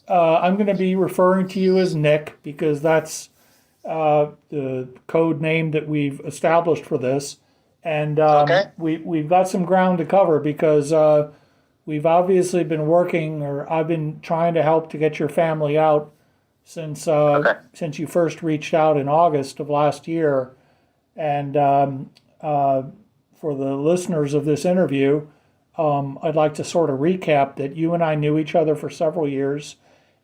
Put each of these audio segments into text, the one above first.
I'm going to be referring to you as Nick because that's the code name that we've established for this. And Okay. we've got some ground to cover because we've obviously been working, or I've been trying to help to get your family out Okay. since you first reached out in August of last year. And for the listeners of this interview, I'd like to sort of recap that you and I knew each other for several years,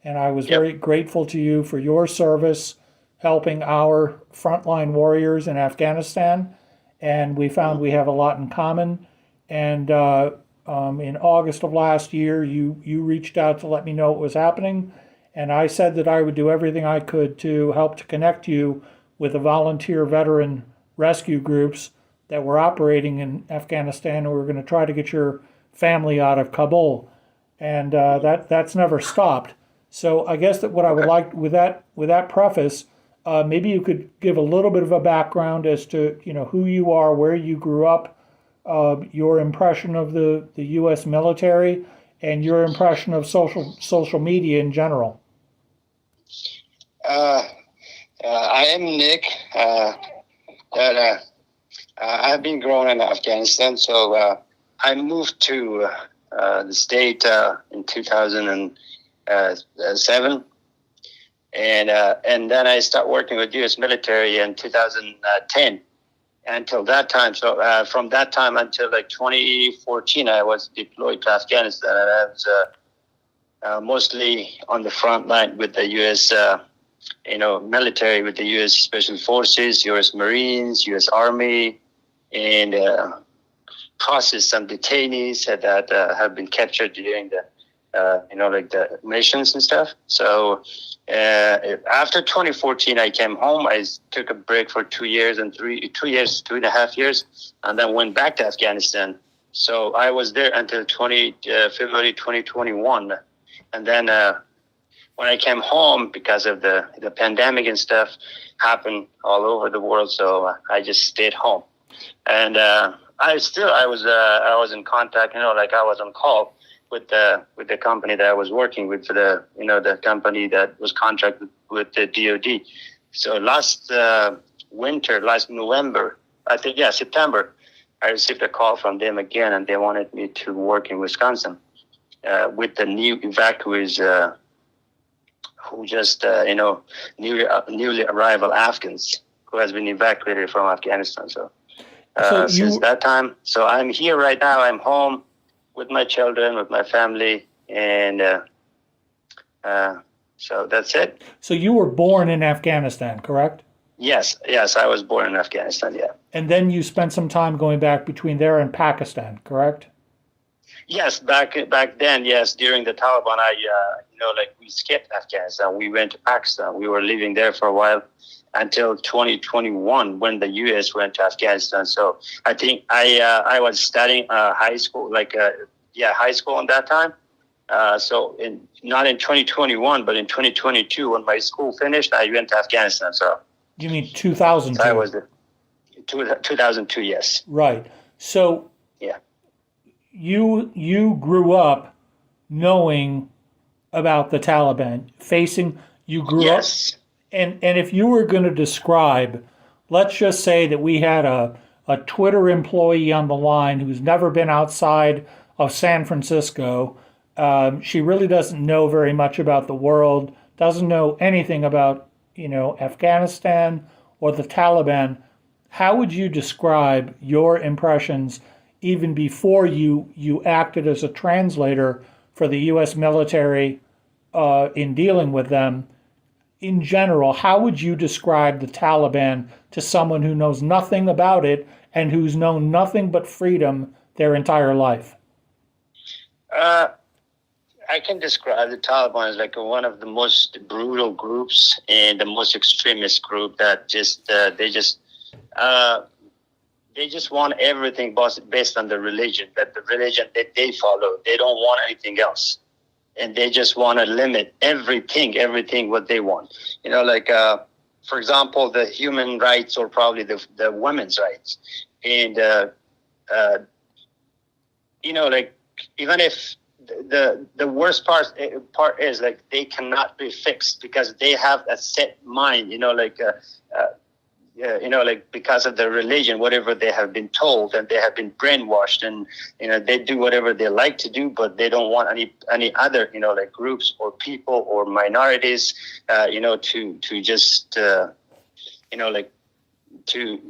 and I was Yep. very grateful to you for your service helping our frontline warriors in Afghanistan. And we found Mhm. we have a lot in common. And in August of last year, you reached out to let me know what was happening, and I said that I would do everything I could to help to connect you with the volunteer veteran rescue groups that were operating in Afghanistan, and we were going to try to get your family out of Kabul, and that's never stopped. So I guess that what I would Okay. like with that preface, maybe you could give a little bit of a background as to who you are, where you grew up, your impression of the U.S. military, and your impression of social media in general. Uh, I am Nick. That I've been growing in Afghanistan, so I moved to the state in 2007, and then I started working with U.S. military in 2010. Until that time, so from that time until like 2014, I was deployed to Afghanistan, and I was mostly on the front line with the U.S. Military, with the U.S. Special Forces, U.S. Marines, U.S. Army, and processed some detainees that have been captured during the like the missions and stuff. So after 2014, I came home. I took a break for 2 years and 2.5 years, and then went back to Afghanistan. So I was there until February 2021, and then when I came home, because of the pandemic and stuff happened all over the world, so I just stayed home. And I was in contact, like I was on call with the company that I was working with, for the company that was contracted with the DoD. So last November, I think, yeah, September, I received a call from them again, and they wanted me to work in Wisconsin with the new evacuees who just newly arrival Afghans who has been evacuated from Afghanistan. So So since you that time, so I'm here right now. I'm home with my children, with my family, and so that's it. so you were born in Afghanistan, correct? Yes, I was born in Afghanistan. Yeah. And then you spent some time going back between there and Pakistan, correct? Yes, back then, yes, during the Taliban, like we skipped Afghanistan. We went to Pakistan. We were living there for a while until 2021 when the U.S. went to Afghanistan. So I think I was studying high school, high school at that time. So not in 2021, but in 2022 when my school finished, I went to Afghanistan. You mean So I 2002? was there. 2002, yes. Right. So Yeah. you grew up knowing about the Taliban, facing you grew up, Yes. and if you were going to describe, let's just say that we had a Twitter employee on the line who's never been outside of San Francisco. She really doesn't know very much about the world, doesn't know anything about Afghanistan or the Taliban. How would you describe your impressions even before you acted as a translator for the U.S. military in dealing with them? In general, how would you describe the Taliban to someone who knows nothing about it and who's known nothing but freedom their entire life? Uh, I can describe the Taliban as like one of the most brutal groups and the most extremist group that uh, they just want everything based on the religion, that the religion that they follow. They don't want anything else, and they just want to limit everything what they want. For example, the human rights, or probably the women's rights, and uh, like even if the worst part is like they cannot be fixed because they have a set mind, like because of their religion, whatever they have been told, and they have been brainwashed, and they do whatever they like to do, but they don't want any other like groups or people or minorities to just like to,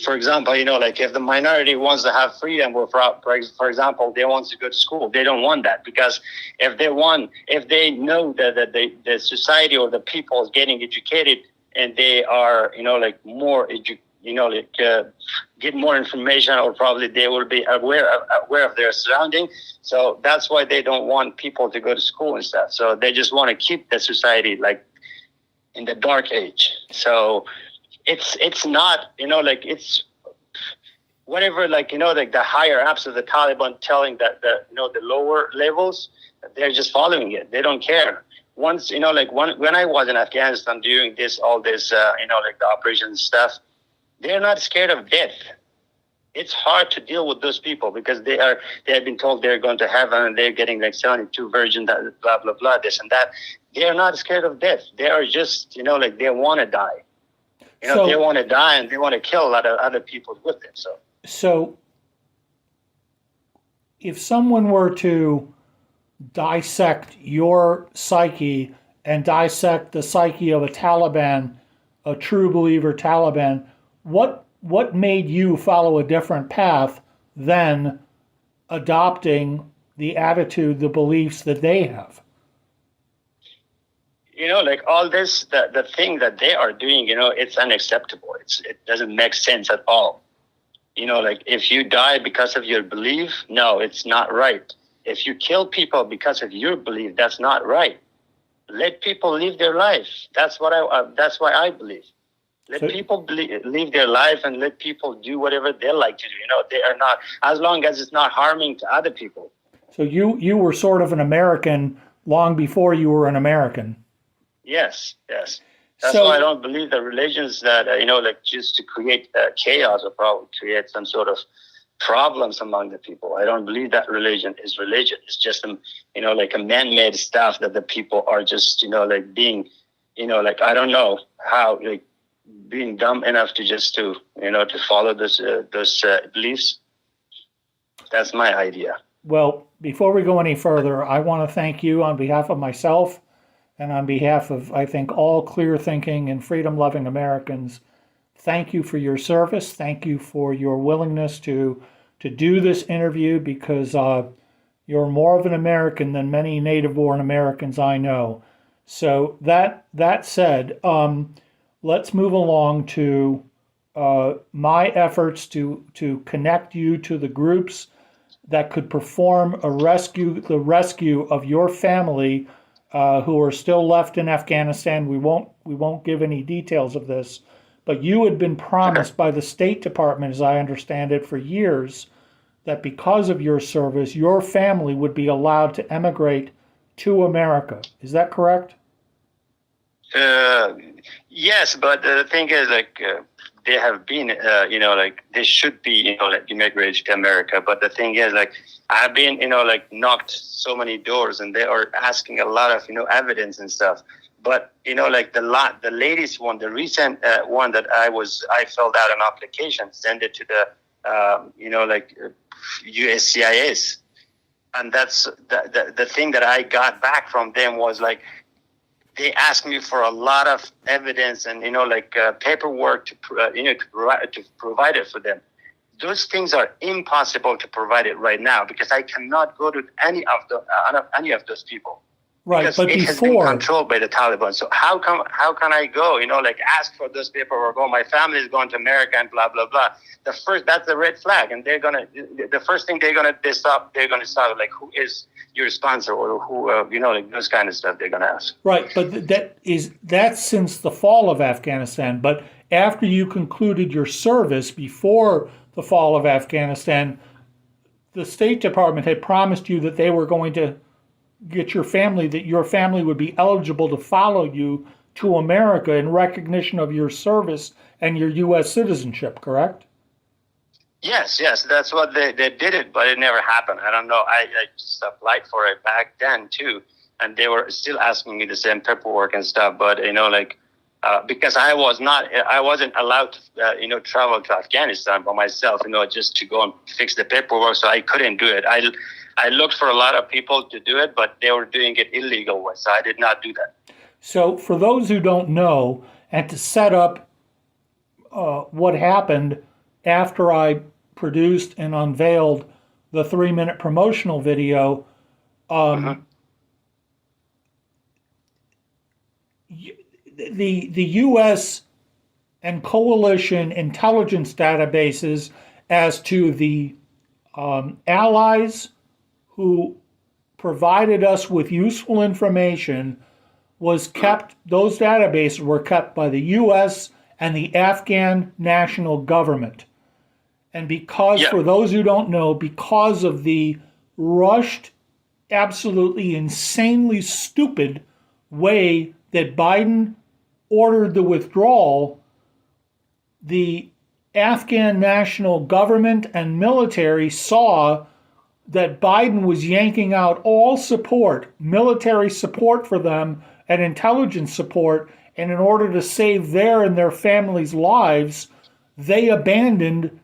for example, like if the minority wants to have freedom, or for example, they want to go to school, they don't want that, because if they know that the society or the people is getting educated and they are, like more get more information, or probably they will be aware of their surrounding. So that's why they don't want people to go to school and stuff. So they just want to keep the society like in the dark age. So it's not, like it's whatever, like, like the higher ups of the Taliban telling that the lower levels, they're just following it. They don't care. Once, like when I was in Afghanistan doing all this, like the operation stuff, they're not scared of death. It's hard to deal with those people because they have been told they're going to heaven and they're getting like 72 virgin, blah, blah, blah, this and that. They're not scared of death. They are just, like they want to die. They want to die and they want to kill a lot of other people with them. So if someone were to dissect your psyche and dissect the psyche of a Taliban, a true believer Taliban, what made you follow a different path than adopting the attitude, the beliefs that they have? Like all this, the thing that they are doing, it's unacceptable. It doesn't make sense at all. Like if you die because of your belief, no, it's not right. If you kill people because of your belief, that's not right. Let people live their life. That's why I believe. Let people live their life and let people do whatever they like to do. They are not, as long as it's not harming to other people. So you were sort of an American long before you were an American. Yes. That's why I don't believe the religions that, like just to create chaos or probably create some sort of problems among the people. I don't believe that religion is religion. It's just, like a man-made stuff that the people are just, like being, like, I don't know how, like being dumb enough to just to follow those beliefs. That's my idea. Well, before we go any further, I want to thank you on behalf of myself and on behalf of, I think, all clear-thinking and freedom-loving Americans. Thank you for your service. Thank you for your willingness to do this interview, because you're more of an American than many native-born Americans I know. So that said, let's move along to my efforts to connect you to the groups that could perform the rescue of your family who are still left in Afghanistan. We won't give any details of this, but you had been promised by the State Department, as I understand it, for years, that because of your service, your family would be allowed to emigrate to America. Is that correct? Yes, but the thing is, like, they have been, like, they should be, like, immigrated to America. But the thing is, like, I've been, like, knocked so many doors, and they are asking a lot of, evidence and stuff. But, like, the latest one, the recent one that I filled out an application, send it to the, like, USCIS. And that's the thing that I got back from them was, like, they asked me for a lot of evidence and, like, paperwork to provide it for them. Those things are impossible to provide it right now, because I cannot go to any of those people. Right, because but it has been controlled by the Taliban. So how can I go, like, ask for those paperwork, or my family is going to America and blah, blah, blah. That's the red flag. And the first thing they're going to stop, like, who is your sponsor, or who, like, those kind of stuff they're going to ask. Right, but that's since the fall of Afghanistan. But after you concluded your service before the fall of Afghanistan, the State Department had promised you that they were going to get your family would be eligible to follow you to America in recognition of your service and your U.S. citizenship, correct? Yes, that's what they did it, but it never happened. I don't know. I just applied for it back then too, and they were still asking me the same paperwork and stuff. But because I wasn't allowed to travel to Afghanistan by myself, just to go and fix the paperwork. So I couldn't do it. I looked for a lot of people to do it, but they were doing it illegal way, so I did not do that. So, for those who don't know, and to set up what happened after I produced and unveiled the 3-minute promotional video, the U.S. and coalition intelligence databases as to the allies who provided us with useful information was kept, those databases were kept by the U.S. and the Afghan national government. And because, for those who don't know, because of the rushed, absolutely insanely stupid way that Biden ordered the withdrawal, the Afghan national government and military saw that Biden was yanking out all support, military support for them and intelligence support, and in order to save their and their families' lives, they abandoned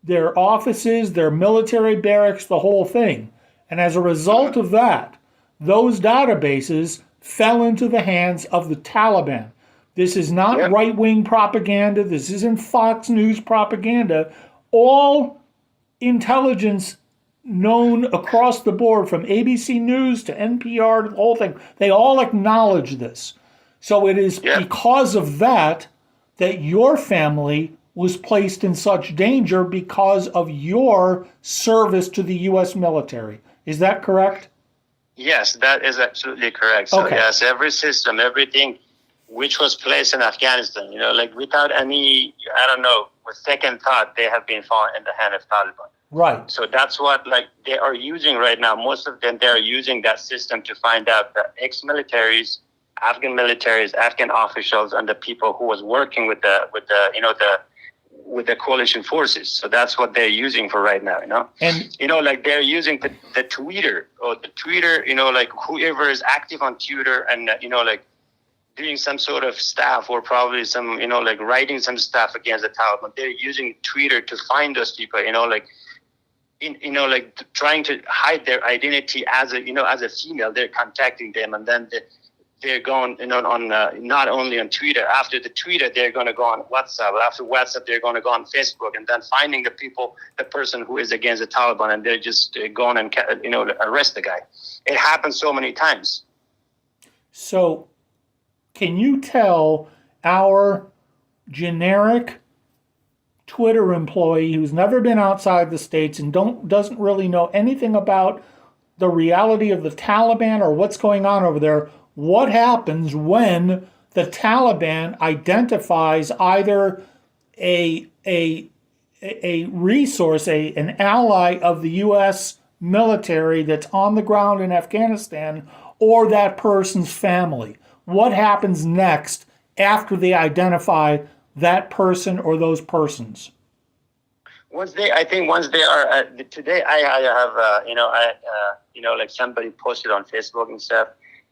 their offices, their military barracks, the whole thing. And as a result of that, those databases fell into the hands of the Taliban. This is not right-wing propaganda. This isn't Fox News propaganda. All intelligence known across the board, from ABC News to NPR to the whole thing, they all acknowledge this. So it is because of that that your family was placed in such danger because of your service to the U.S. military. Is that correct? Yes, that is absolutely correct. So yes, every system, everything which was placed in Afghanistan, without any, with second thought, they have been fallen in the hand of Taliban. Right. So that's what they are using right now. Most of them, they are using that system to find out the ex-militaries, Afghan militaries, Afghan officials, and the people who was working with the coalition forces. So that's what they're using for right now, And, they're using the Twitter, whoever is active on Twitter and, doing some sort of stuff, or probably some, writing some stuff against the Taliban. They're using Twitter to find those people, trying to hide their identity as a female. They're contacting them, and then they're going, on not only on Twitter. After the Twitter, they're going to go on WhatsApp. After WhatsApp, they're going to go on Facebook, and then finding the person who is against the Taliban, and they're just going and arrest the guy. It happens so many times. So, can you tell our generic Twitter employee who's never been outside the States and doesn't really know anything about the reality of the Taliban or what's going on over there, what happens when the Taliban identifies either a resource, an ally of the U.S. military that's on the ground in Afghanistan, or that person's family? What happens next after they identify that person or those persons? Once they are today, I have somebody posted on Facebook and stuff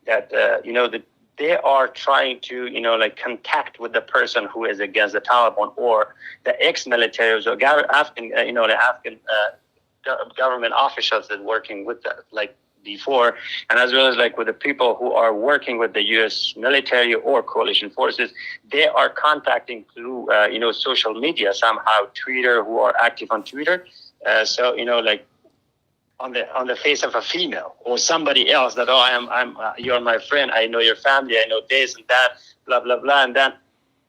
that that they are trying to contact with the person who is against the Taliban, or the ex-militaries, or Afghan government officials that working with before, and as well as with the people who are working with the U.S. military or coalition forces. They are contacting through social media somehow, Twitter, who are active on Twitter. So on the face of a female or somebody else, that I'm you're my friend, I know your family, I know this and that, blah blah blah, and then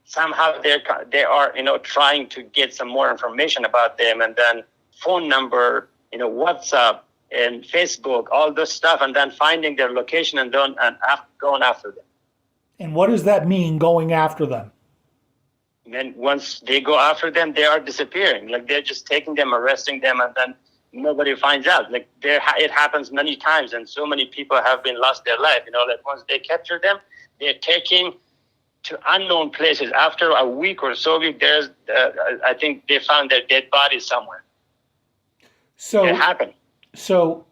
somehow they are trying to get some more information about them, and then phone number, WhatsApp and Facebook, all this stuff, and then finding their location and going after them. And what does that mean, going after them? And then once they go after them, they are disappearing. They're just taking them, arresting them, and then nobody finds out. It happens many times, and so many people have been lost their life. Once they capture them, they're taking to unknown places. After a week or so, I think they found their dead bodies somewhere. So, It happened. so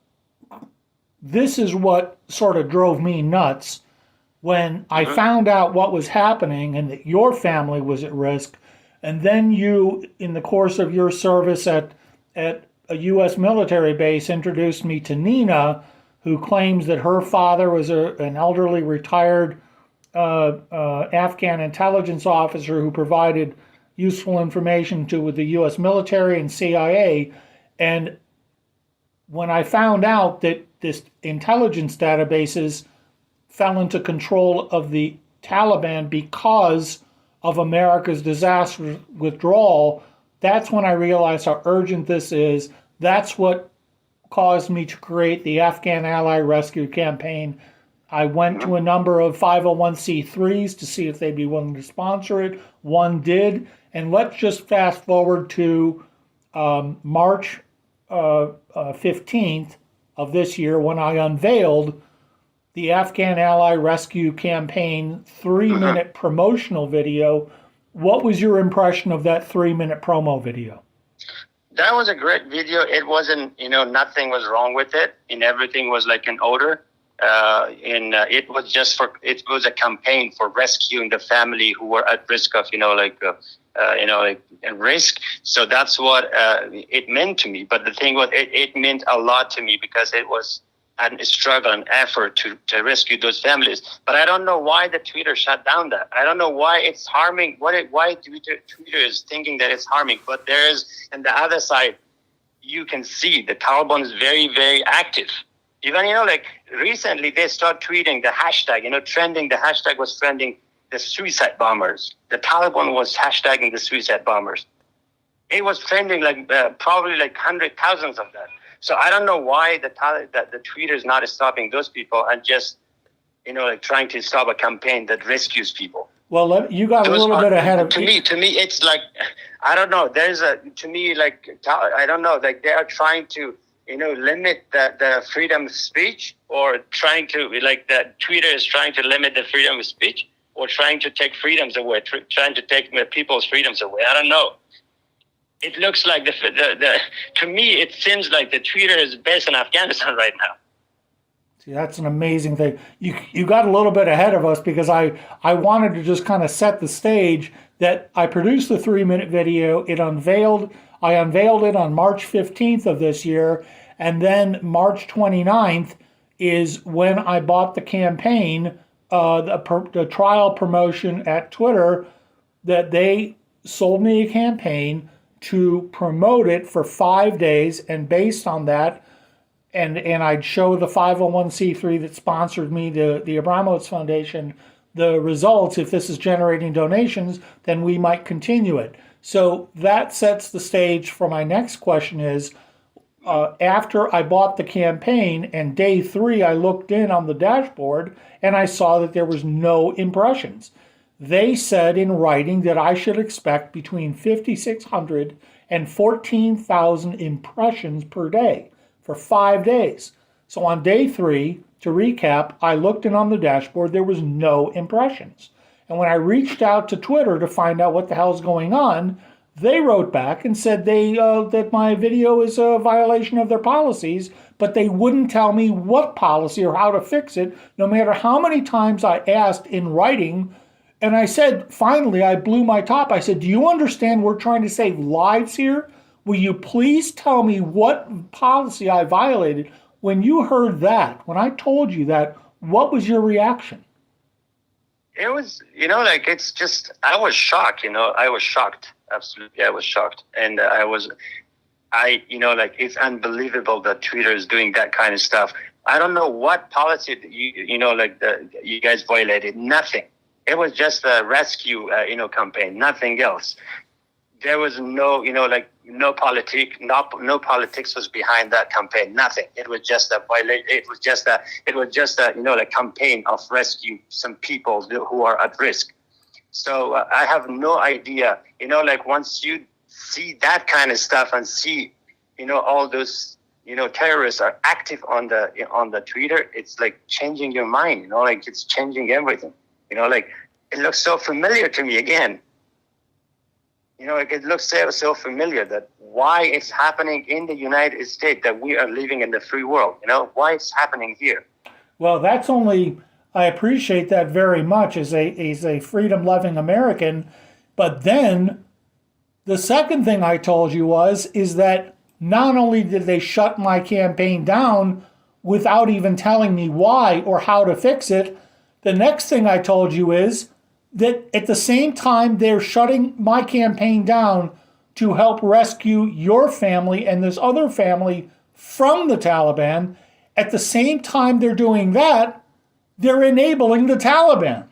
this is what sort of drove me nuts when I Mm-hmm. found out what was happening and that your family was at risk. And then you, in the course of your service at a U.S. military base, introduced me to Nina, who claims that her father was an elderly retired Afghan intelligence officer who provided useful information to the U.S. military and CIA. And when I found out that this intelligence databases fell into control of the Taliban because of America's disaster withdrawal, that's when I realized how urgent this is. That's what caused me to create the Afghan Ally Rescue Campaign. I went to a number of 501c3s to see if they'd be willing to sponsor it. One did. And let's just fast forward to March 15th of this year when I unveiled the Afghan Ally Rescue Campaign 3-minute promotional video. What was your impression of that 3-minute promo video? That was a great video. It wasn't, nothing was wrong with it, and everything was like in order. It was a campaign for rescuing the family who were at risk of, risk. So that's what it meant to me. But the thing was, it meant a lot to me because it was a struggle and effort to rescue those families. But I don't know why the Twitter shut down that. I don't know why it's harming. Why Twitter is thinking that it's harming. But there's, on the other side, you can see the Taliban is very, very active. Even, recently they start tweeting the hashtag, trending, the hashtag was trending the suicide bombers. The Taliban was hashtagging the suicide bombers. It was trending probably hundreds, thousands of that. So I don't know why the Twitter is not stopping those people and just, trying to stop a campaign that rescues people. Well, you got a little bit ahead of to me. It's like, I don't know. I don't know. Like they are trying to, limit the freedom of speech, or trying to that Twitter is trying to limit the freedom of speech, or trying to take freedoms away, trying to take people's freedoms away. I don't know. It looks like to me, it seems like the Twitter is based in Afghanistan right now. See, that's an amazing thing. You got a little bit ahead of us because I wanted to just kind of set the stage that I produced the 3-minute video. I unveiled it on March 15th of this year, and then March 29th is when I bought the campaign, the trial promotion at Twitter, that they sold me a campaign to promote it for 5 days, and based on that, and I'd show the 501c3 that sponsored me, the Abramowitz Foundation, the results. If this is generating donations, then we might continue it. So that sets the stage for my next question is, after I bought the campaign and day 3, I looked in on the dashboard and I saw that there was no impressions. They said in writing that I should expect between 5,600 and 14,000 impressions per day for 5 days. So on day 3, to recap, I looked in on the dashboard, there was no impressions. And when I reached out to Twitter to find out what the hell's going on, they wrote back and said that my video is a violation of their policies, but they wouldn't tell me what policy or how to fix it, no matter how many times I asked in writing. And I said, finally, I blew my top. I said, do you understand we're trying to save lives here? Will you please tell me what policy I violated? When you heard that, when I told you that, what was your reaction? It was, it's just, I was shocked, I was shocked. Absolutely. I was shocked. And it's unbelievable that Twitter is doing that kind of stuff. I don't know what policy that you guys violated. Nothing. It was just a rescue, campaign, nothing else. There was no politics was behind that campaign. Nothing. It was just a campaign of rescue some people who are at risk. So I have no idea. Once you see that kind of stuff and see, all those, terrorists are active on the Twitter, it's like changing your mind. It's changing everything. It looks so familiar to me again. it looks so familiar that why it's happening in the United States, that we are living in the free world, why it's happening here. Well, I appreciate that very much as a freedom-loving American. But then the second thing I told you is that not only did they shut my campaign down without even telling me why or how to fix it, the next thing I told you is that at the same time they're shutting my campaign down to help rescue your family and this other family from the Taliban, at the same time they're doing that, they're enabling the Taliban.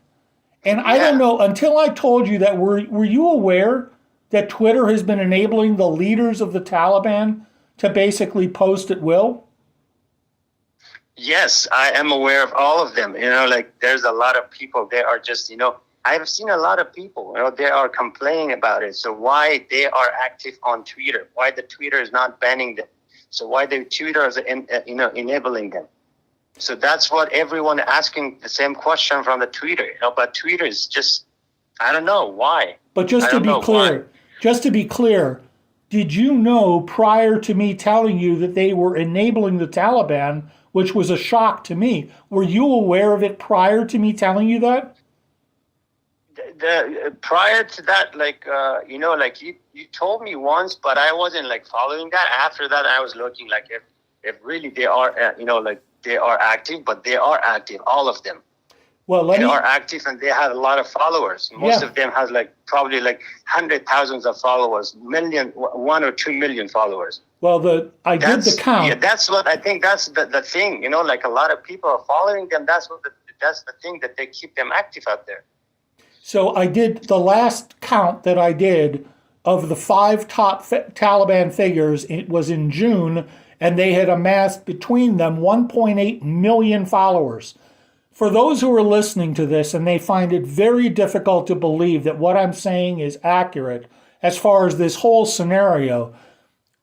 And I don't know, until I told you that, were you aware that Twitter has been enabling the leaders of the Taliban to basically post at will? Yes, I am aware of all of them. There's a lot of people, they are just, I've seen a lot of people, they are complaining about it. So why they are active on Twitter? Why the Twitter is not banning them? So why the Twitter is, enabling them? So that's what everyone asking the same question from the Twitter, but Twitter is just, I don't know why. But just to be clear, did you know prior to me telling you that they were enabling the Taliban, which was a shock to me, were you aware of it prior to me telling you that? Prior to that, you told me once, but I wasn't following that. After that, I was looking if really they are, they are active, but they are active, all of them. Well, they are active and they have a lot of followers. Most of them has probably hundred thousands of followers, 1 or 2 million followers. Well, I did the count. Yeah, that's what I think. That's the thing. A lot of people are following them. That's the thing that they keep them active out there. So I did the last count that I did of the 5 top Taliban figures. It was in June, and they had amassed between them 1.8 million followers. For those who are listening to this and they find it very difficult to believe that what I'm saying is accurate as far as this whole scenario,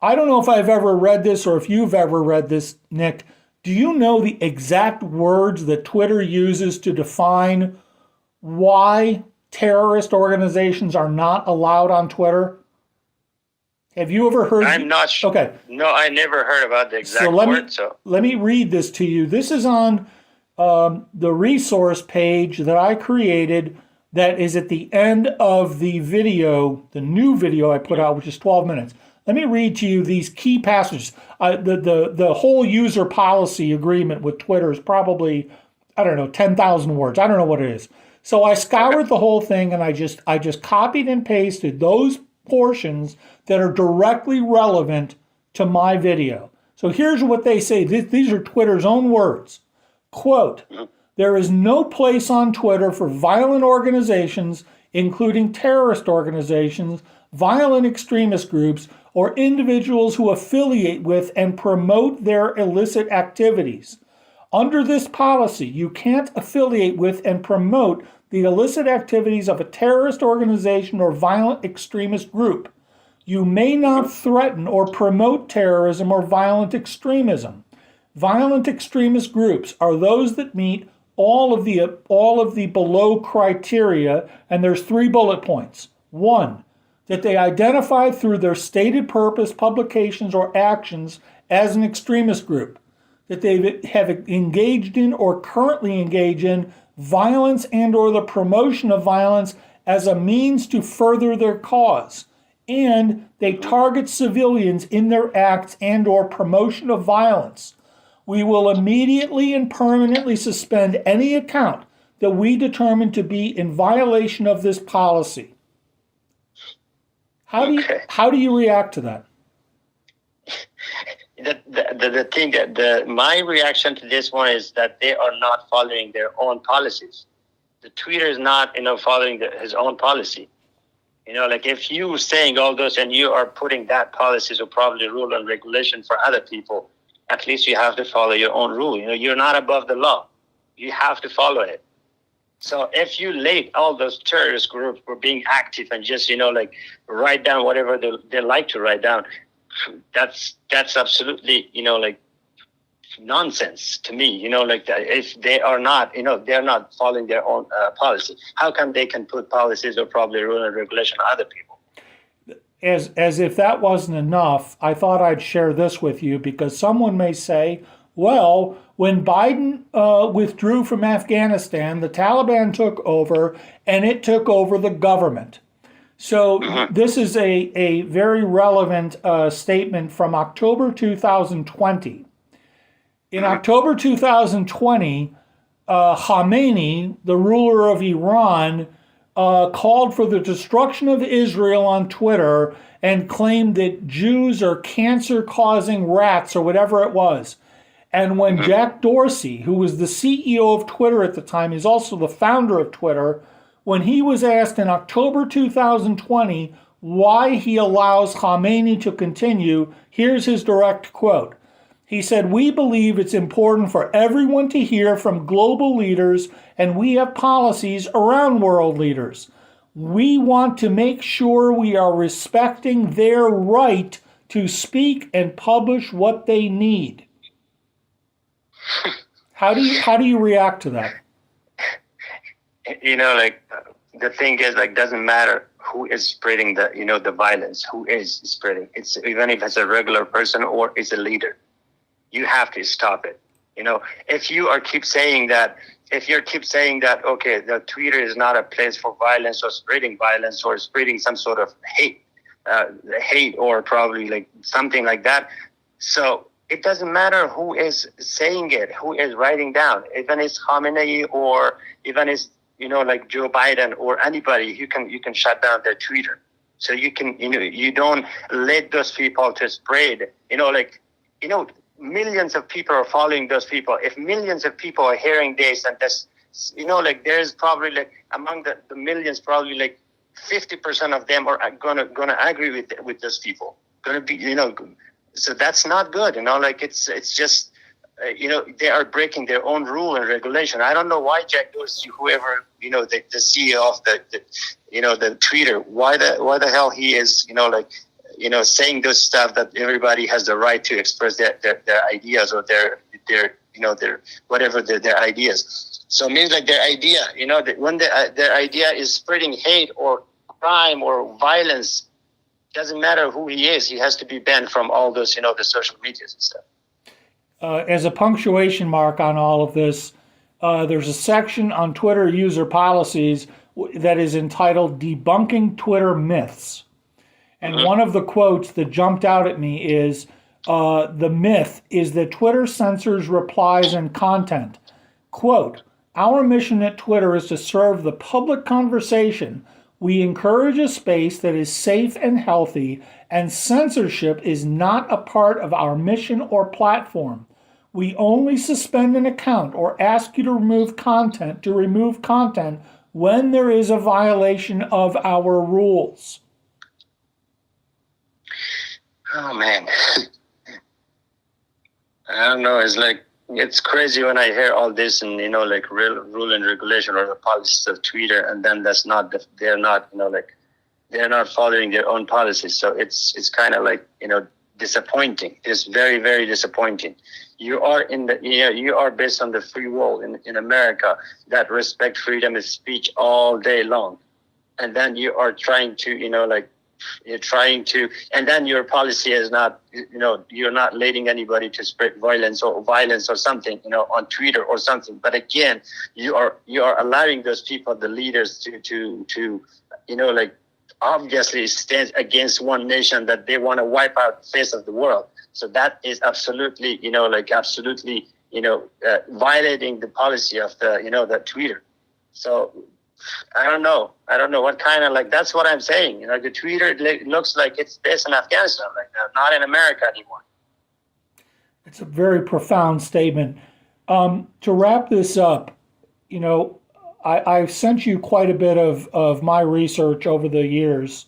I don't know if I've ever read this or if you've ever read this, Nick. Do you know the exact words that Twitter uses to define why terrorist organizations are not allowed on Twitter? Have you ever heard? I'm not sure. Okay. No, I never heard about the exact word. Let me read this to you. This is on the resource page that I created that is at the end of the video, the new video I put out, which is 12 minutes. Let me read to you these key passages. The whole user policy agreement with Twitter is probably, 10,000 words. I don't know what it is. So I scoured the whole thing and I just copied and pasted those portions that are directly relevant to my video. So here's what they say. These are Twitter's own words. Quote, "There is no place on Twitter for violent organizations, including terrorist organizations, violent extremist groups, or individuals who affiliate with and promote their illicit activities. Under this policy, you can't affiliate with and promote the illicit activities of a terrorist organization or violent extremist group. You may not threaten or promote terrorism or violent extremism. Violent extremist groups are those that meet all of the below criteria, and there's 3 bullet points. 1, that they identify through their stated purpose, publications, or actions as an extremist group, that they have engaged in or currently engage in violence and or the promotion of violence as a means to further their cause, and they target civilians in their acts and or promotion of violence. We will immediately and permanently suspend any account that we determine to be in violation of this policy." How do you react to that? The thing that my reaction to this one is that they are not following their own policies. The Twitter is not following his own policy. If you saying all those and you are putting that policies or probably rule and regulation for other people, at least you have to follow your own rule. You're not above the law. You have to follow it. So if you let all those terrorist groups were being active and just, write down whatever they like to write down, that's absolutely, nonsense to me. That if they are not, they're not following their own policy, how come they can put policies or probably rule and regulation on other people? as if that wasn't enough, I thought I'd share this with you because someone may say, well, when Biden withdrew from Afghanistan, the Taliban took over and it took over the government. So this is a very relevant statement from October 2020. In October 2020, Khamenei, the ruler of Iran, called for the destruction of Israel on Twitter and claimed that Jews are cancer-causing rats or whatever it was. And when Jack Dorsey, who was the CEO of Twitter at the time, he's also the founder of Twitter, when he was asked in October 2020 why he allows Khamenei to continue, here's his direct quote. He said, "We believe it's important for everyone to hear from global leaders, and we have policies around world leaders. We want to make sure we are respecting their right to speak and publish what they need." How do you react to that? The thing is, doesn't matter who is spreading the violence, who is spreading. It's even if it's a regular person or it's a leader. You have to stop it. If you keep saying that, okay, the Twitter is not a place for violence or spreading some sort of hate or probably something like that. So it doesn't matter who is saying it, who is writing down, even it's Khamenei or even it's, Joe Biden or anybody, you can shut down their Twitter. So you don't let those people to spread, millions of people are following those people. If millions of people are hearing this and this, there's probably among the millions, probably 50% of them are gonna agree with those people. Gonna be, so that's not good. It's just, they are breaking their own rule and regulation. I don't know why Jack Dorsey, whoever, the CEO of the Twitter, why the hell he is, saying those stuff that everybody has the right to express their ideas or their whatever their ideas. So it means their idea, that when their idea is spreading hate or crime or violence, doesn't matter who he is, he has to be banned from all those, the social medias and stuff. As a punctuation mark on all of this, there's a section on Twitter user policies that is entitled Debunking Twitter Myths. And one of the quotes that jumped out at me is, the myth is that Twitter censors replies and content. Quote, "Our mission at Twitter is to serve the public conversation. We encourage a space that is safe and healthy, and censorship is not a part of our mission or platform. We only suspend an account or ask you to remove content when there is a violation of our rules." Oh man, I don't know. It's crazy when I hear all this and real rule and regulation or the policies of Twitter, and then they're not following their own policies. So it's kind of disappointing. It's very, very disappointing. You are you are based on the free world in America that respect freedom of speech all day long, and then you are trying to and then your policy is not, you're not letting anybody to spread violence or something, on Twitter or something. But again, you are allowing those people, the leaders, to obviously stand against one nation that they want to wipe out the face of the world. So that is absolutely, violating the policy of the Twitter. So I don't know what kind of that's what I'm saying. The Twitter looks like it's based in Afghanistan right now, not in America anymore. It's a very profound statement. To wrap this up, I've sent you quite a bit of my research over the years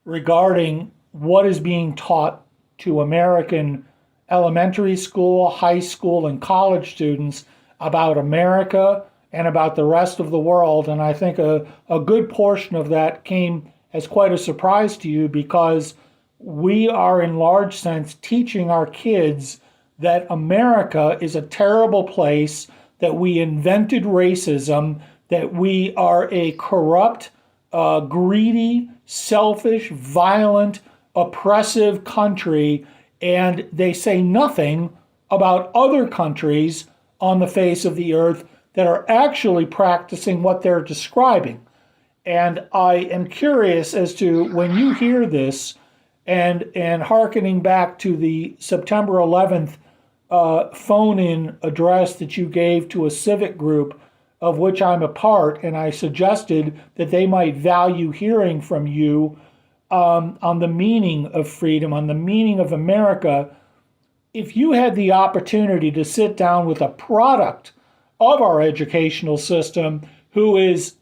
regarding what is being taught to American elementary school, high school, and college students about America and about the rest of the world. And I think a good portion of that came as quite a surprise to you, because we are in large sense teaching our kids that America is a terrible place, that we invented racism, that we are a corrupt, greedy, selfish, violent, oppressive country, and they say nothing about other countries on the face of the earth that are actually practicing what they're describing. And I am curious as to, when you hear this, and hearkening back to the September 11th phone-in address that you gave to a civic group of which I'm a part, and I suggested that they might value hearing from you on the meaning of freedom, on the meaning of America. If you had the opportunity to sit down with a product of our educational system who is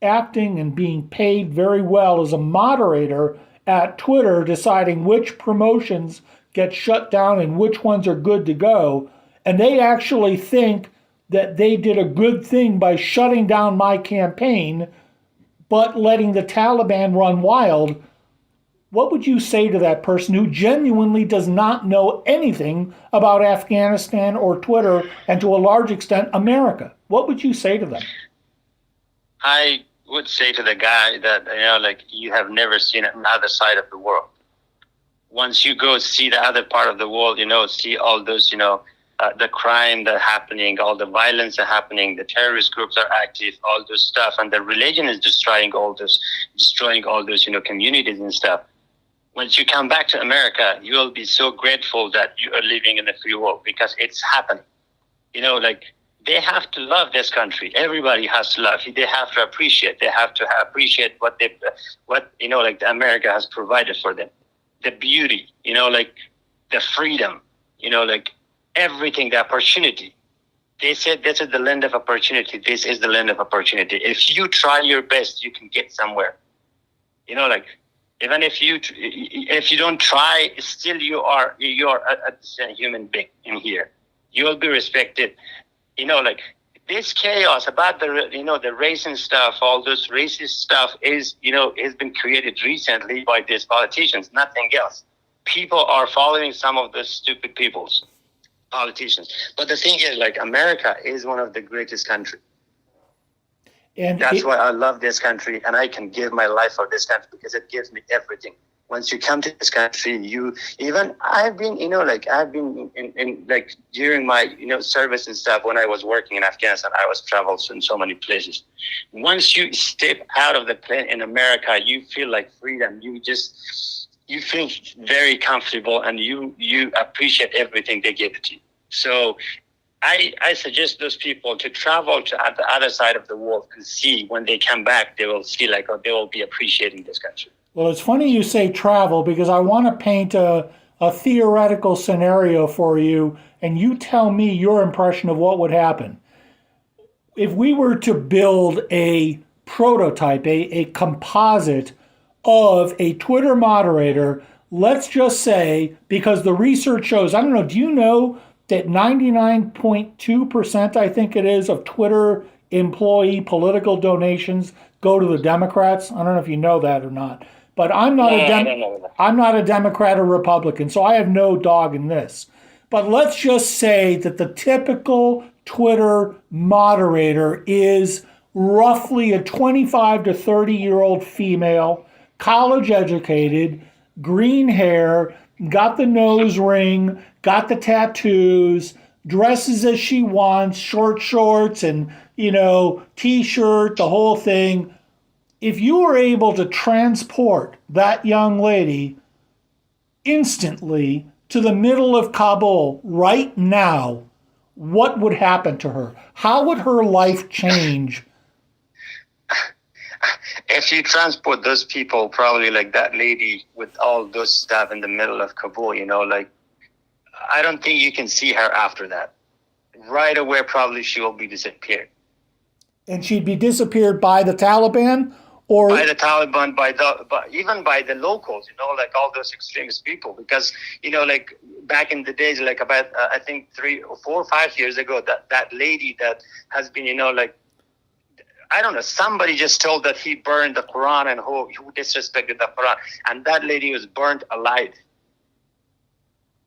acting and being paid very well as a moderator at Twitter, deciding which promotions get shut down and which ones are good to go, and they actually think that they did a good thing by shutting down my campaign but letting the Taliban run wild, what would you say to that person who genuinely does not know anything about Afghanistan or Twitter and, to a large extent, America? What would you say to them? I would say to the guy that, you have never seen another side of the world. Once you go see the other part of the world, see all those, the crime that's happening, all the violence that's happening, the terrorist groups are active, all this stuff, and the religion is destroying all those, communities and stuff. Once you come back to America, you will be so grateful that you are living in a free world, because it's happening. They have to love this country. Everybody has to love. They have to appreciate. They have to appreciate what America has provided for them. The beauty, the freedom, everything, the opportunity. They said this is the land of opportunity. This is the land of opportunity. If you try your best, you can get somewhere. Even if you don't try, still you're a human being in here. You will be respected. This chaos about the race and stuff, all this racist stuff is, has been created recently by these politicians, nothing else. People are following some of the stupid politicians. But the thing is, America is one of the greatest countries. And that's why I love this country, and I can give my life for this country because it gives me everything. Once you come to this country, I've been during my, service and stuff, when I was working in Afghanistan, I was traveled in so many places. Once you step out of the plane in America, you feel like freedom. You feel very comfortable, and you appreciate everything they give to you. So I suggest those people to travel to the other side of the world and see. When they come back, they will see they will be appreciating this country. Well, it's funny you say travel, because I want to paint a theoretical scenario for you, and you tell me your impression of what would happen. If we were to build a prototype, a composite of a Twitter moderator, let's just say, because the research shows, I don't know, do you know that 99.2%, I think it is, of Twitter employee political donations go to the Democrats? I don't know if you know that or not. But I'm not a Democrat or Republican, so I have no dog in this. But let's just say that the typical Twitter moderator is roughly a 25 to 30-year-old female, college educated, green hair, got the nose ring, got the tattoos, dresses as she wants, short shorts and, T-shirt, the whole thing. If you were able to transport that young lady instantly to the middle of Kabul right now, what would happen to her? How would her life change? If you transport those people, probably like that lady with all those stuff in the middle of Kabul, I don't think you can see her after that. Right away, probably she will be disappeared. And she'd be disappeared by the Taliban? Or by the Taliban, even by the locals, all those extremist people. Because, back in the days, about, I think 3 or 4 or 5 years ago, that lady that has been, I don't know, somebody just told that he burned the Quran and who disrespected the Quran. And that lady was burned alive.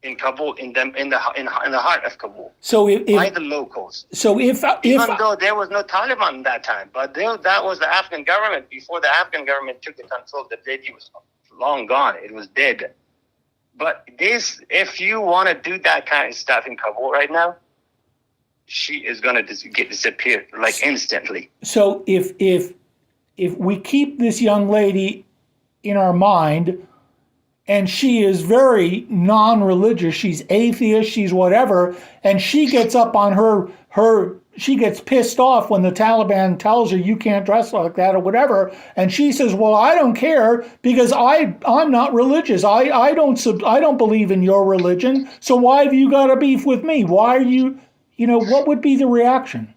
in Kabul, in the heart of Kabul, So by the locals. so if Even though there was no Taliban at that time, but that was the Afghan government. Before the Afghan government took the control, the lady was long gone. It was dead. But if you want to do that kind of stuff in Kabul right now, she is going to disappear like instantly. So if we keep this young lady in our mind, and she is very non-religious, she's atheist, she's whatever, and she gets up on she gets pissed off when the Taliban tells her you can't dress like that or whatever, and she says, well, I don't care because I'm not religious. I don't believe in your religion, so why have you got a beef with me? Why are you, what would be the reaction?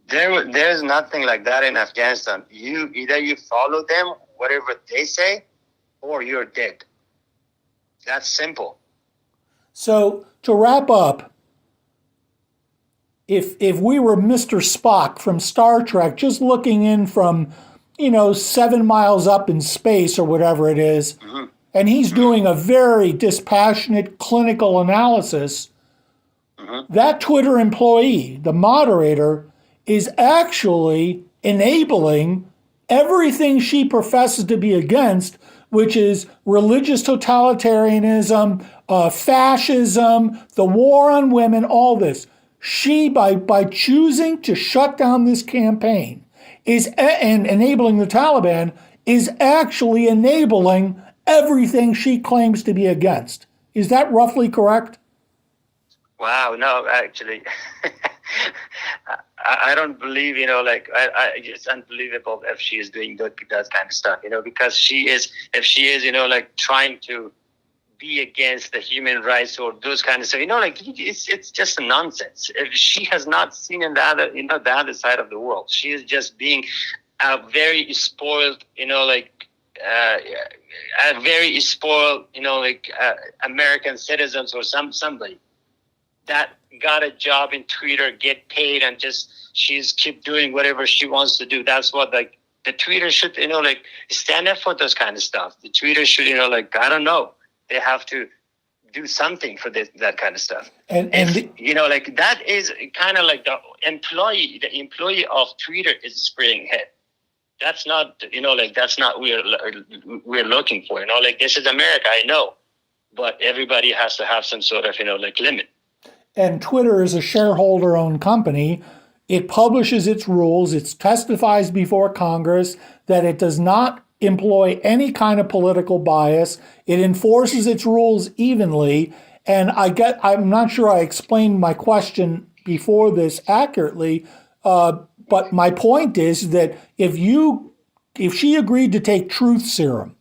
There's nothing like that in Afghanistan. Either you follow them, whatever they say, or you're dead. That's simple. So to wrap up, if we were Mr. Spock from Star Trek, just looking in from, 7 miles up in space or whatever it is, and he's doing a very dispassionate clinical analysis, that Twitter employee, the moderator, is actually enabling everything she professes to be against, which is religious totalitarianism, fascism, the war on women, all this. She, by choosing to shut down this campaign and enabling the Taliban, is actually enabling everything she claims to be against. Is that roughly correct? Wow, no, actually, I don't believe, it's unbelievable if she is doing that kind of stuff, because if she is, trying to be against the human rights or those kind of stuff, it's just nonsense. If she has not seen the other side of the world, she is just being very spoiled, very spoiled, American citizens or somebody that got a job in Twitter, get paid, and she's keep doing whatever she wants to do. That's what the Twitter should, stand up for those kind of stuff. The Twitter should, I don't know. They have to do something for that kind of stuff. And that is kind of like the employee of Twitter is spreading hate. That's not, that's not we're looking for, this is America, I know, but everybody has to have some sort of, limit. And Twitter is a shareholder-owned company. It publishes its rules. It testifies before Congress that it does not employ any kind of political bias. It enforces its rules evenly. And I'm not sure I explained my question before this accurately, but my point is that if she agreed to take truth serum,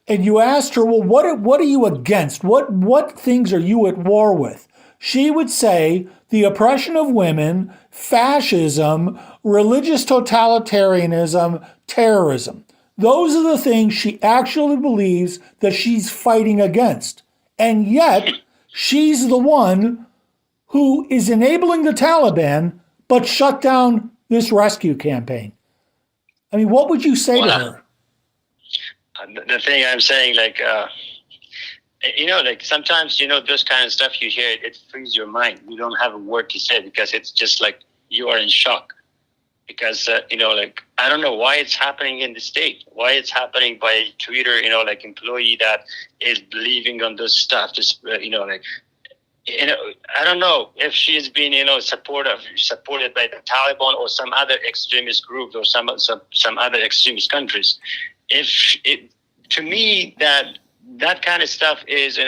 and you asked her, well, what are you against? What things are you at war with? She would say the oppression of women, fascism, religious totalitarianism, terrorism. Those are the things she actually believes that she's fighting against. And yet, she's the one who is enabling the Taliban, but shut down this rescue campaign. I mean, what would you say to her? The thing I'm saying, sometimes, this kind of stuff you hear, it frees your mind. You don't have a word to say because it's just like you are in shock. Because, I don't know why it's happening in the state, why it's happening by Twitter, employee that is believing on this stuff, I don't know if she's been, supported by the Taliban or some other extremist groups or some other extremist countries. To me, that kind of stuff is,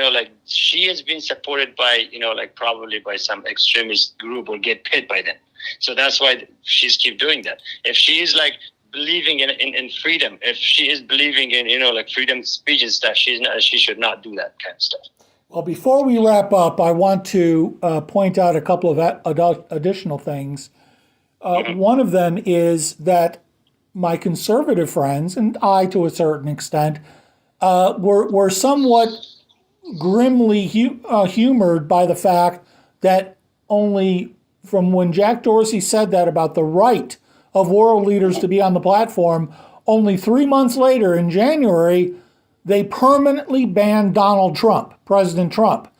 she has been supported by, probably by some extremist group or get paid by them. So that's why she's keep doing that. If she is believing in freedom, if she is believing in, freedom of speech and stuff, she should not do that kind of stuff. Well, before we wrap up, I want to point out a couple of additional things. One of them is that my conservative friends, and I to a certain extent, were somewhat grimly humored by the fact that only from when Jack Dorsey said that about the right of world leaders to be on the platform, only 3 months later in January, they permanently banned Donald Trump, President Trump.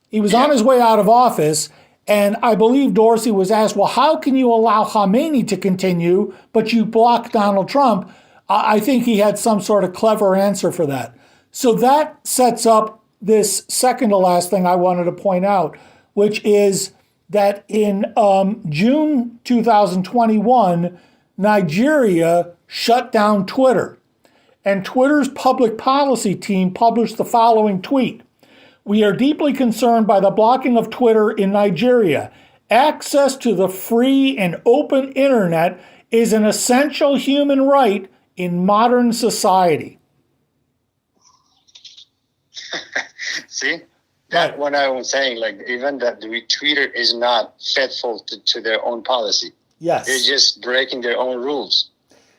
He was on his way out of office, and I believe Dorsey was asked, well, how can you allow Khamenei to continue, but you block Donald Trump? I think he had some sort of clever answer for that. So that sets up this second to last thing I wanted to point out, which is that in June 2021, Nigeria shut down Twitter. And Twitter's public policy team published the following tweet. We are deeply concerned by the blocking of Twitter in Nigeria. Access to the free and open internet is an essential human right in modern society. See? That's what I was saying. Like, even that Twitter is not faithful to their own policy. Yes. They're just breaking their own rules.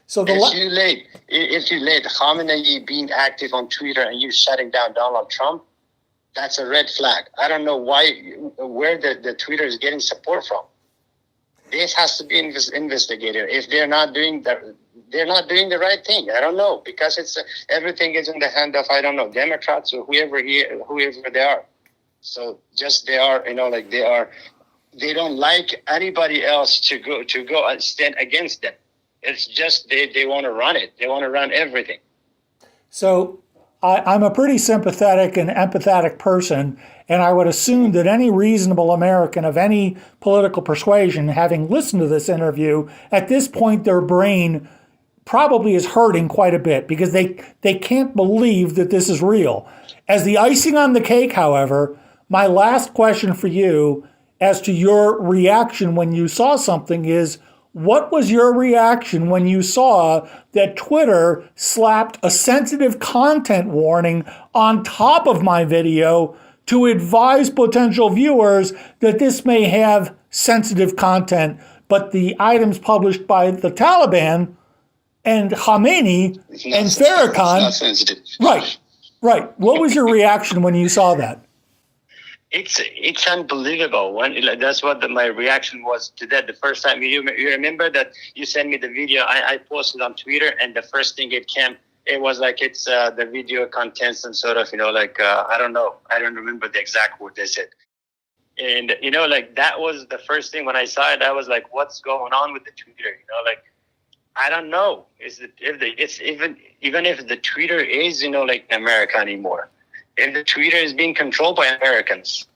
So if you let Khamenei being active on Twitter and you shutting down Donald Trump, that's a red flag. I don't know where the Twitter is getting support from. This has to be investigated. If they're not doing the right thing. I don't know, because it's everything is in the hand of, I don't know, Democrats or whoever they are. So just they don't like anybody else to go and stand against them. It's just they want to run it. They want to run everything. So I'm a pretty sympathetic and empathetic person, and I would assume that any reasonable American of any political persuasion, having listened to this interview, at this point their brain probably is hurting quite a bit because they can't believe that this is real. As the icing on the cake, however, my last question for you as to your reaction when you saw something is, what was your reaction when you saw that Twitter slapped a sensitive content warning on top of my video to advise potential viewers that this may have sensitive content, but the items published by the Taliban and Khamenei and Farrakhan. Right. What was your reaction when you saw that? It's unbelievable. That's what my reaction was to that the first time. You remember that you sent me the video. I posted on Twitter, and the first thing it came, it was like it's the video contains some sort of I don't know. I don't remember the exact word they said. And that was the first thing when I saw it. I was like, what's going on with the Twitter? I don't know. Even if the Twitter is America anymore. If the Twitter is being controlled by Americans,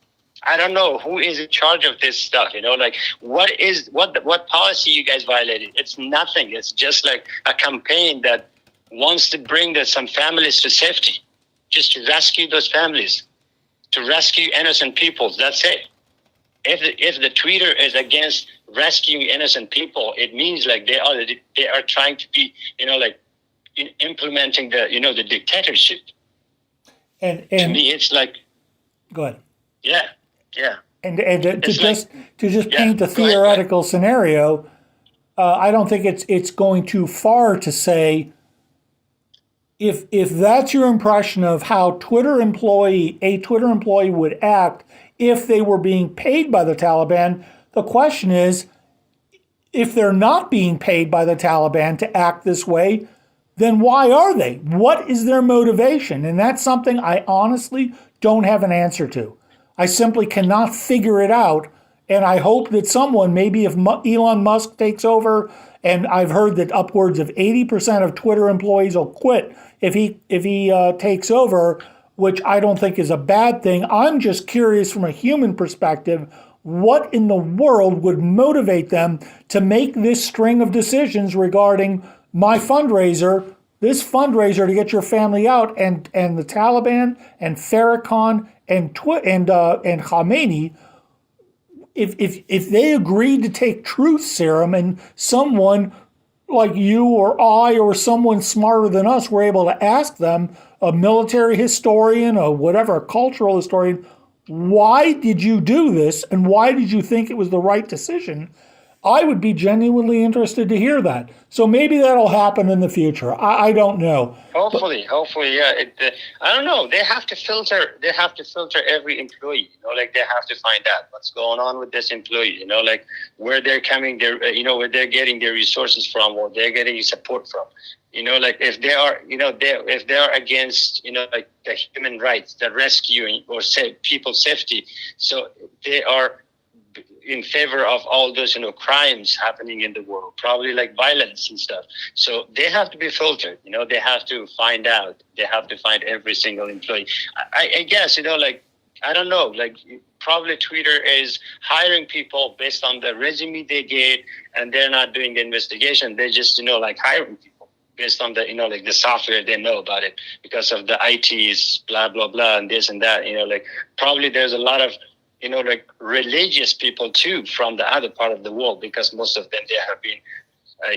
I don't know who is in charge of this stuff. What policy you guys violated? It's nothing. It's just like a campaign that wants to bring some families to safety, just to rescue those families, to rescue innocent people. That's it. If the Twitter is against rescuing innocent people, it means like they are trying to be implementing the dictatorship. And to me, it's like, go ahead. Yeah. And to just paint a theoretical scenario, I don't think it's going too far to say if that's your impression of how a Twitter employee would act if they were being paid by the Taliban. The question is, if they're not being paid by the Taliban to act this way, then why are they? What is their motivation? And that's something I honestly don't have an answer to. I simply cannot figure it out. And I hope that someone, maybe if Elon Musk takes over, and I've heard that upwards of 80% of Twitter employees will quit if he takes over, which I don't think is a bad thing. I'm just curious from a human perspective, what in the world would motivate them to make this string of decisions regarding my fundraiser, this fundraiser to get your family out, and the Taliban and Farrakhan and Khamenei, if they agreed to take truth serum and someone like you or I or someone smarter than us were able to ask them, a military historian or whatever, a cultural historian, why did you do this and why did you think it was the right decision? I would be genuinely interested to hear that. So maybe that'll happen in the future. I don't know. Hopefully, yeah. I don't know. They have to filter. They have to filter every employee. Like they have to find out what's going on with this employee. Like where they're coming, where they're getting their resources from, or they're getting support from. Like if they are, if they are against, like the human rights, the rescuing or people's safety, so they are in favor of all those, crimes happening in the world, probably like violence and stuff. So they have to be filtered. They have to find out. They have to find every single employee. I guess, like, I don't know, like probably Twitter is hiring people based on the resume they get, and they're not doing the investigation. They just, like hiring people based on the, like the software they know about it because of the ITs, blah, blah, blah, and this and that, like probably there's a lot of, like religious people too from the other part of the world, because most of them, they have been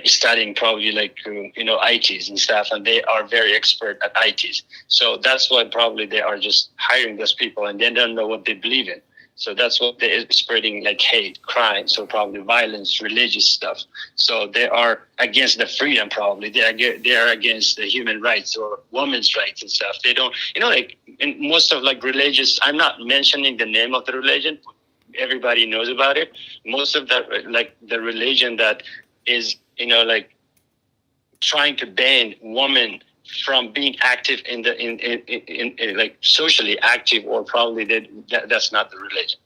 studying probably like, ITs and stuff, and they are very expert at ITs. So that's why probably they are just hiring those people and they don't know what they believe in. So that's what they're spreading, like hate, crime, so probably violence, religious stuff. So they are against the freedom, probably. They are against the human rights or women's rights and stuff. They don't, like in most of like religious, I'm not mentioning the name of the religion. Everybody knows about it. Most of the, like the religion that is, like trying to ban women from being active in like socially active, or probably that's not the religion.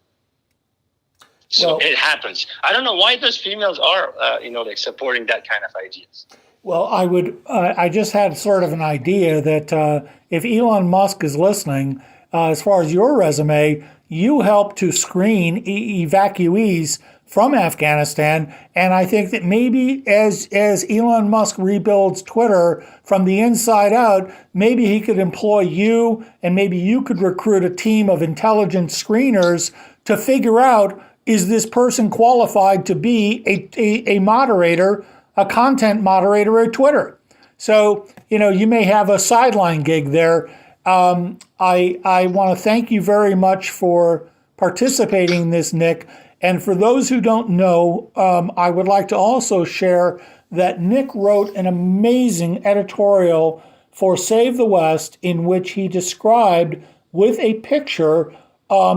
So it happens. I don't know why those females are, like supporting that kind of ideas. Well, I just had sort of an idea that if Elon Musk is listening, as far as your resume, you helped to screen evacuees from Afghanistan, and I think that maybe as Elon Musk rebuilds Twitter from the inside out, maybe he could employ you, and maybe you could recruit a team of intelligence screeners to figure out, is this person qualified to be a moderator, a content moderator at Twitter? So, you may have a sideline gig there. I want to thank you very much for participating in this, Nick. And for those who don't know, I would like to also share that Nick wrote an amazing editorial for Save the West in which he described with a picture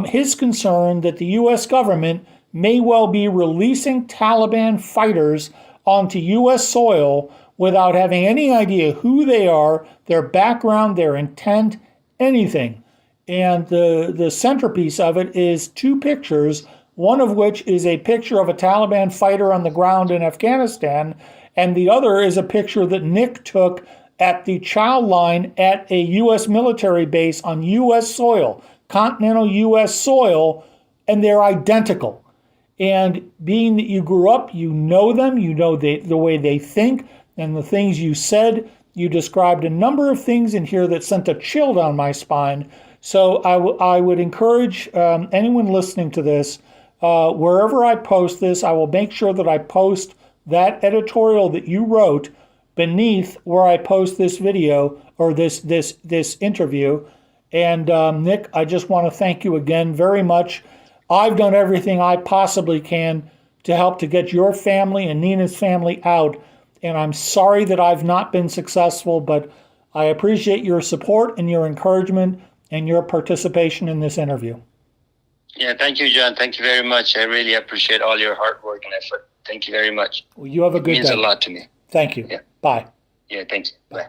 his concern that the U.S. government may well be releasing Taliban fighters onto U.S. soil without having any idea who they are, their background, their intent, anything. And the centerpiece of it is two pictures, one of which is a picture of a Taliban fighter on the ground in Afghanistan, and the other is a picture that Nick took at the child line at a U.S. military base on U.S. soil, continental U.S. soil, and they're identical. And being that you grew up, you know them, you know the way they think, and the things you said, you described a number of things in here that sent a chill down my spine. So I would encourage anyone listening to this, wherever I post this, I will make sure that I post that editorial that you wrote beneath where I post this video or this interview. And Nick, I just want to thank you again very much. I've done everything I possibly can to help to get your family and Nina's family out. And I'm sorry that I've not been successful, but I appreciate your support and your encouragement and your participation in this interview. Yeah, thank you, John. Thank you very much. I really appreciate all your hard work and effort. Thank you very much. Well, you have a good day. It means a lot to me. Thank you. Yeah. Bye. Yeah, thank you. Bye.